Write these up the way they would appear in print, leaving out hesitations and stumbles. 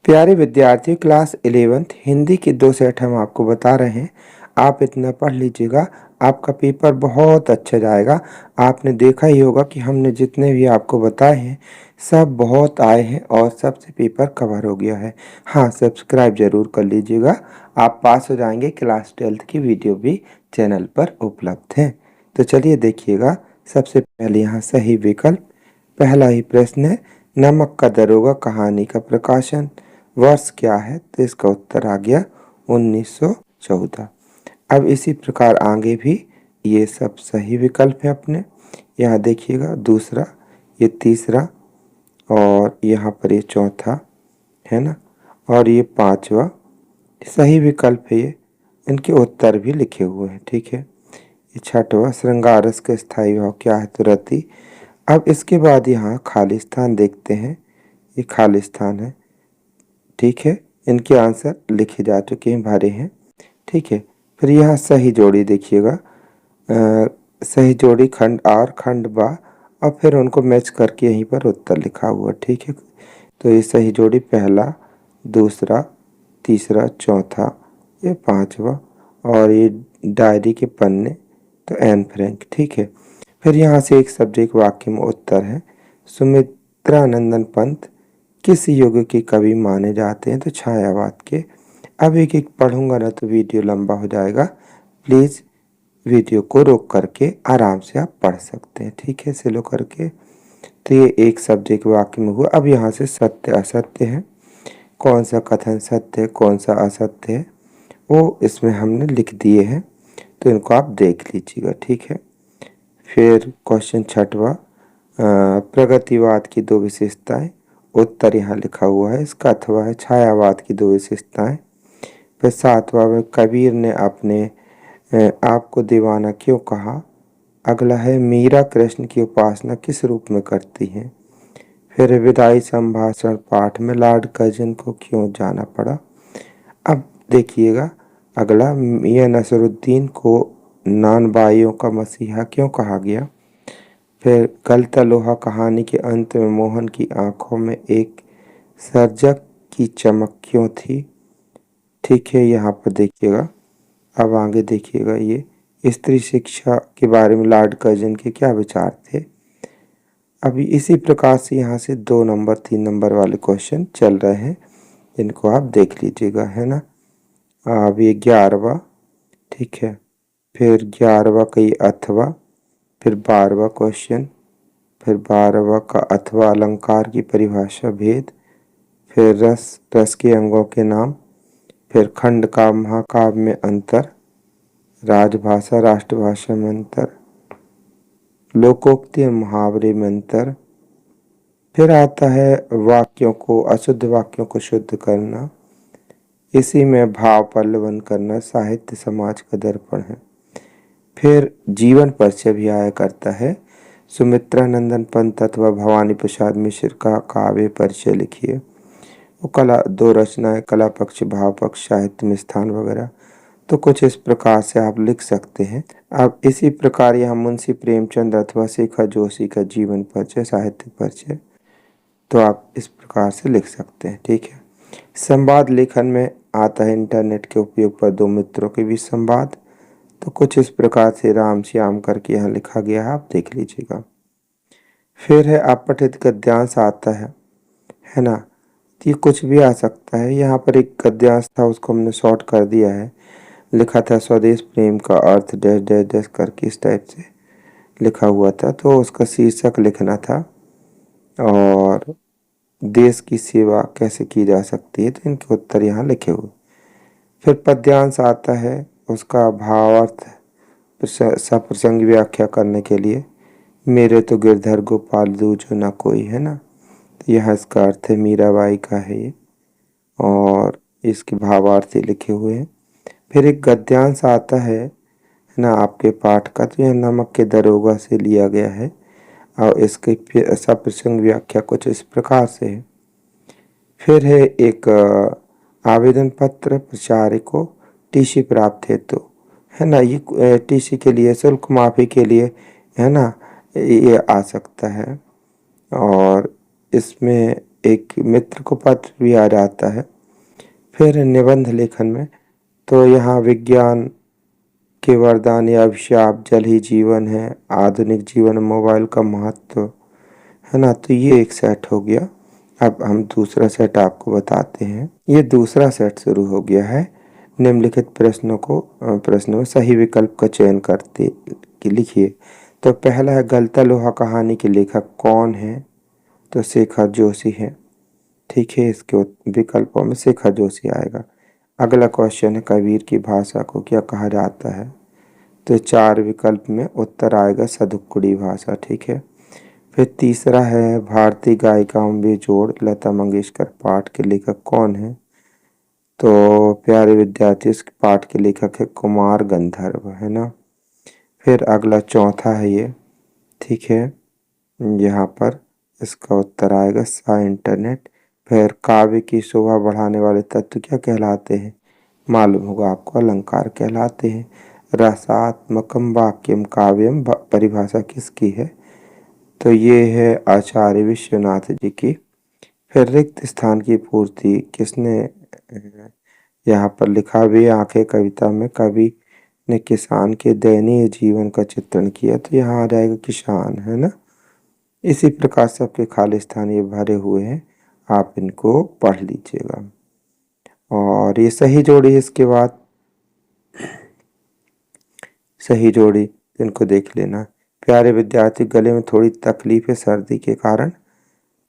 प्यारे विद्यार्थियों, class 11th Hindi के 2 सेट हम आपको बता रहे हैं। आप इतना पढ़ लीजिएगा, आपका पेपर बहुत अच्छा जाएगा। आपने देखा ही होगा कि हमने जितने भी आपको बताए हैं सब बहुत आए हैं और सबसे पेपर कवर हो गया है। हाँ, सब्सक्राइब ज़रूर कर लीजिएगा, आप पास हो जाएंगे। क्लास 12th की वीडियो भी चैनल पर उपलब्ध है। तो चलिए देखिएगा, सबसे पहले यहाँ सही विकल्प पहला ही प्रश्न है, नमक का दरोगा कहानी का प्रकाशन वर्ष क्या है? तो इसका उत्तर आ गया 1914। अब इसी प्रकार आगे भी ये सब सही विकल्प है अपने। यहाँ देखिएगा, दूसरा, ये तीसरा, और यहाँ पर ये चौथा है ना, और ये पांचवा सही विकल्प है। ये इनके उत्तर भी लिखे हुए हैं, ठीक है। ये छठवा, श्रृंगार रस का स्थायी भाव क्या है? तो रति। अब इसके बाद यहाँ खालिस्तान देखते हैं, ये खालिस्तान है, ठीक है। इनके आंसर लिखे जा चुके हैं, भरे हैं, ठीक है। फिर यहाँ सही जोड़ी देखिएगा, सही जोड़ी खंड आर खंड बा, और फिर उनको मैच करके यहीं पर उत्तर लिखा हुआ, ठीक है। तो ये सही जोड़ी पहला, दूसरा, तीसरा, चौथा, ये पांचवा, और ये डायरी के पन्ने, तो एन फ्रैंक, ठीक है। फिर यहाँ से एक शब्द एक वाक्य में उत्तर है, सुमित्रानंदन पंत किस युग के कवि माने जाते हैं? तो छायावाद के। अब एक एक पढ़ूंगा ना तो वीडियो लंबा हो जाएगा, प्लीज़ वीडियो को रोक करके आराम से आप पढ़ सकते हैं, ठीक है, स्लो करके। तो ये एक शब्द एक वाक्य में हुआ। अब यहाँ से सत्य असत्य है, कौन सा कथन सत्य है कौन सा असत्य है वो इसमें हमने लिख दिए हैं, तो इनको आप देख लीजिएगा, ठीक है। फिर क्वेश्चन छठवा, प्रगतिवाद की दो विशेषताएं, उत्तर यहाँ लिखा हुआ है, इसका अथवा है छायावाद की दो विशेषताएं। फिर सातवां में कबीर ने अपने आप को दीवाना क्यों कहा? अगला है मीरा कृष्ण की उपासना किस रूप में करती हैं? फिर विदाई संभाषण पाठ में लॉर्ड कर्जन को क्यों जाना पड़ा? अब देखिएगा अगला, मियां नसरुद्दीन को नानबाइयों का मसीहा क्यों कहा गया? फिर गलता लोहा कहानी के अंत में मोहन की आंखों में एक सर्जक की चमक क्यों थी? ठीक है, यहाँ पर देखिएगा। अब आगे देखिएगा, ये स्त्री शिक्षा के बारे में लॉर्ड कर्जन के क्या विचार थे? अभी इसी प्रकार से यहाँ से 2 नंबर 3 नंबर वाले क्वेश्चन चल रहे हैं, इनको आप देख लीजिएगा, है ना। अब ये 11वां, ठीक है। फिर 11वां का ये अथवा, फिर 12वां क्वेश्चन, फिर 12वां का अथवा अलंकार की परिभाषा भेद, फिर रस के अंगों के नाम, फिर खंड का महाकाव्य में अंतर, राजभाषा राष्ट्रभाषा में अंतर, लोकोक्ति और मुहावरे में अंतर। फिर आता है वाक्यों को, अशुद्ध वाक्यों को शुद्ध करना, इसी में भाव पल्लवन करना, साहित्य समाज का दर्पण है। फिर जीवन परिचय भी आया करता है, सुमित्रानंदन पंत अथवा भवानी प्रसाद मिश्र का काव्य परिचय लिखिए। वो कला, 2 रचनाएं, कला पक्ष भाव पक्ष साहित्य में स्थान वगैरह, तो कुछ इस प्रकार से आप लिख सकते हैं। अब इसी प्रकार यहाँ मुंशी प्रेमचंद अथवा शेखर जोशी का जीवन परिचय साहित्यिक परिचय, तो आप इस प्रकार से लिख सकते हैं, ठीक है। संवाद लेखन में आता है इंटरनेट के उपयोग पर 2 मित्रों के बीच संवाद, तो कुछ इस प्रकार से राम श्याम करके यहाँ लिखा गया है, आप देख लीजिएगा। फिर है अपठित गद्यांश आता है ना, तो ये कुछ भी आ सकता है। यहाँ पर एक गद्यांश था, उसको हमने शॉर्ट कर दिया है, लिखा था स्वदेश प्रेम का अर्थ डैश डैश डैश करके, इस टाइप से लिखा हुआ था, तो उसका शीर्षक लिखना था, और देश की सेवा कैसे की जा सकती है, तो इनके उत्तर यहाँ लिखे हुए। फिर पद्यांश आता है, उसका भावार्थ सप्रसंग व्याख्या करने के लिए, मेरे तो गिरधर गोपाल दूजो ना कोई, है ना, तो यह इसका अर्थ है मीराबाई का है ये, और इसके भावार्थ लिखे हुए हैं। फिर एक गद्यांश आता है ना आपके पाठ का, तो यह नमक के दरोगा से लिया गया है, और इसकी सप्रसंग व्याख्या कुछ इस प्रकार से है। फिर है एक आवेदन पत्र प्रचार को टीसी प्राप्त हेतु, है ना, ये टीसी के लिए शुल्क माफी के लिए, है ना, ये आ सकता है। और इसमें एक मित्र को पत्र भी आ जाता है। फिर निबंध लेखन में तो यहाँ विज्ञान के वरदान या अभिशाप, जल ही जीवन है, आधुनिक जीवन में मोबाइल का महत्व, है ना। तो ये एक सेट हो गया। अब हम दूसरा सेट आपको बताते हैं। ये दूसरा सेट शुरू हो गया है। निम्नलिखित प्रश्नों में सही विकल्प का चयन करते कि लिखिए। तो पहला है गलता लोहा कहानी के लेखक कौन है? तो शेखर जोशी है। ठीक है, इसके विकल्पों में शेखर जोशी आएगा। अगला क्वेश्चन है कबीर की भाषा को क्या कहा जाता है? तो 4 विकल्प में उत्तर आएगा सदुक्कुड़ी भाषा। ठीक है। फिर तीसरा है भारतीय गायिकाओं में बेजोड़ लता मंगेशकर पाठ के लेखक कौन है? तो प्यारे विद्यार्थी, इस पाठ के लेखक है कुमार गंधर्व, है ना। फिर अगला चौथा है ये। ठीक है, यहाँ पर इसका उत्तर आएगा सा इंटरनेट। फिर काव्य की शोभा बढ़ाने वाले तत्व क्या कहलाते हैं? मालूम होगा आपको, अलंकार कहलाते हैं। रसात्मकम वाक्यम काव्यम परिभाषा किसकी है? तो ये है आचार्य विश्वनाथ जी की। फिर रिक्त स्थान की पूर्ति किसने यहाँ पर लिखा? भी आंखें कविता में कवि ने किसान के दयनीय जीवन का चित्रण किया। तो यहाँ आ जाएगा किसान, है ना। इसी प्रकार से आपके खाली स्थान ये भरे हुए हैं, आप इनको पढ़ लीजिएगा। और ये सही जोड़ी है। इसके बाद सही जोड़ी इनको देख लेना। प्यारे विद्यार्थी, गले में थोड़ी तकलीफ है सर्दी के कारण,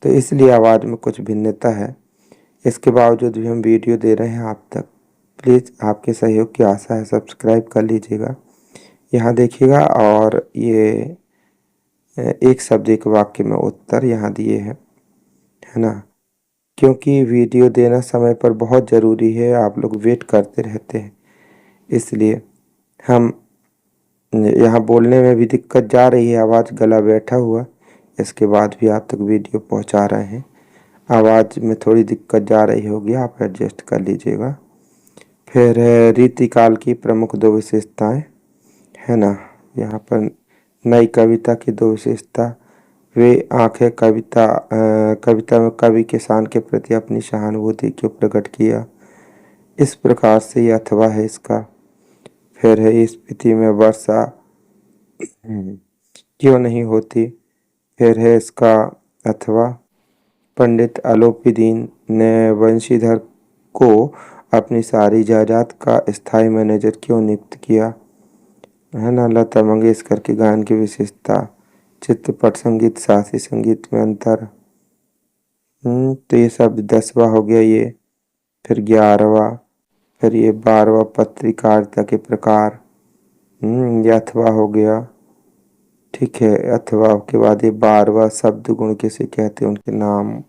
तो इसलिए आवाज़ में कुछ भिन्नता है। इसके बावजूद भी हम वीडियो दे रहे हैं आप तक। प्लीज़ आपके सहयोग की आशा है, सब्सक्राइब कर लीजिएगा। यहाँ देखिएगा, और ये एक शब्द एक वाक्य में उत्तर यहाँ दिए हैं, है ना। क्योंकि वीडियो देना समय पर बहुत ज़रूरी है, आप लोग वेट करते रहते हैं, इसलिए हम यहाँ बोलने में भी दिक्कत जा रही है, आवाज़ गला बैठा हुआ, इसके बाद भी आप तक वीडियो पहुँचा रहे हैं। आवाज़ में थोड़ी दिक्कत जा रही होगी, आप एडजस्ट कर लीजिएगा। फिर है रीतिकाल की प्रमुख 2 विशेषताएं, है ना। यहाँ पर नई कविता की 2 विशेषता, वे आंखें कविता में कवि किसान के प्रति अपनी सहानुभूति को प्रकट किया, इस प्रकार से ये अथवा है इसका। फिर है इस स्थिति में वर्षा क्यों नहीं होती? फिर है इसका अथवा पंडित आलोपीदीन ने वंशीधर को अपनी सारी जायदाद का स्थायी मैनेजर क्यों नियुक्त किया, है ना। लता मंगेशकर के गायन की विशेषता, चित्रपट संगीत शास्त्रीय संगीत में अंतर। तो ये सब 10वां हो गया ये। फिर 11वां, फिर ये 12वां पत्रकारिता के प्रकार, ये अथवा हो गया। ठीक है, अथवा के बाद ये 12वां शब्द गुण किसे कहते हैं, उनके नाम।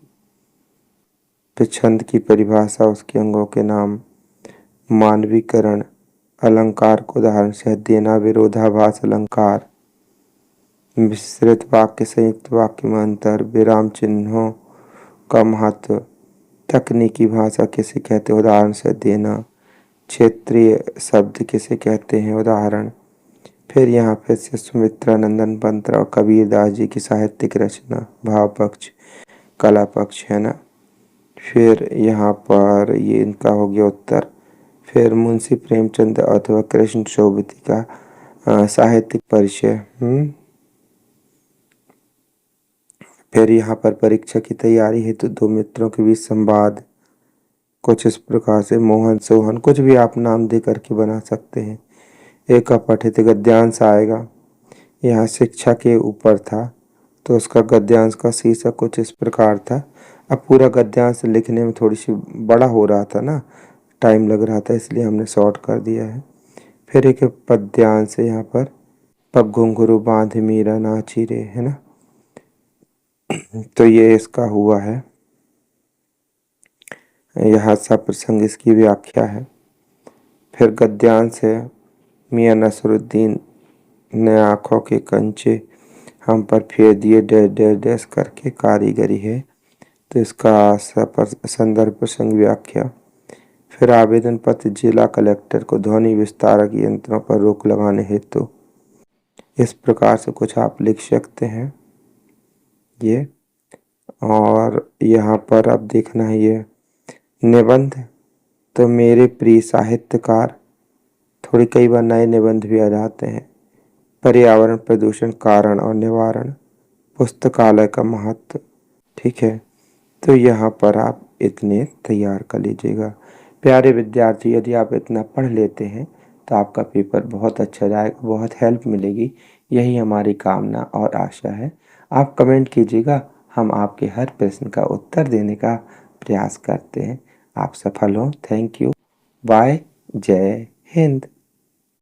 फिर छंद की परिभाषा, उसके अंगों के नाम। मानवीकरण, अलंकार को उदाहरण से देना, विरोधाभास अलंकार। मिश्रित वाक्य संयुक्त वाक्य में अंतर, विराम चिन्हों का महत्व। तकनीकी भाषा किसे कहते हैं, उदाहरण से देना। क्षेत्रीय शब्द किसे कहते हैं, उदाहरण। फिर यहाँ पे से सुमित्रा नंदन पंत और कबीर दास जी की साहित्यिक रचना, भाव पक्ष कला पक्ष, है ना। फिर यहाँ पर ये इनका हो गया उत्तर। फिर मुंशी प्रेमचंद अथवा कृष्ण शोभिती का साहित्यिक परिचय। फिर यहाँ पर परीक्षा की तैयारी हेतु 2 मित्रों के बीच संवाद, कुछ इस प्रकार से मोहन सोहन, कुछ भी आप नाम दे करके बना सकते हैं। एक अपठित गद्यांश आएगा, यहाँ शिक्षा के ऊपर था, तो उसका गद्यांश का शीर्षक कुछ इस प्रकार था। अब पूरा गद्यांश लिखने में थोड़ी सी बड़ा हो रहा था ना, टाइम लग रहा था, इसलिए हमने शॉर्ट कर दिया है। फिर एक पद्यांश है यहाँ पर, पग घुंघरू बांध मीरा नाची रे, है ना। तो ये इसका हुआ है, यहाँ सब प्रसंग इसकी व्याख्या है। फिर गद्यांश है, मियां नसरुद्दीन ने आँखों के कंचे हम पर फेर दिए डैश डैश डैश करके कारीगरी है, तो इसका संदर्भ प्रसंग व्याख्या। फिर आवेदन पत्र जिला कलेक्टर को ध्वनि विस्तारक यंत्रों पर रोक लगाने हेतु, इस प्रकार से कुछ आप लिख सकते हैं ये। और यहाँ पर अब देखना है ये निबंध। तो मेरे प्रिय साहित्यकार, थोड़ी कई बार नए निबंध भी आ जाते हैं। पर्यावरण प्रदूषण कारण और निवारण, पुस्तकालय का महत्व। ठीक है, तो यहाँ पर आप इतने तैयार कर लीजिएगा। प्यारे विद्यार्थी, यदि आप इतना पढ़ लेते हैं तो आपका पेपर बहुत अच्छा जाएगा, बहुत हेल्प मिलेगी, यही हमारी कामना और आशा है। आप कमेंट कीजिएगा, हम आपके हर प्रश्न का उत्तर देने का प्रयास करते हैं। आप सफल हों। Thank you. बाय। जय हिंद।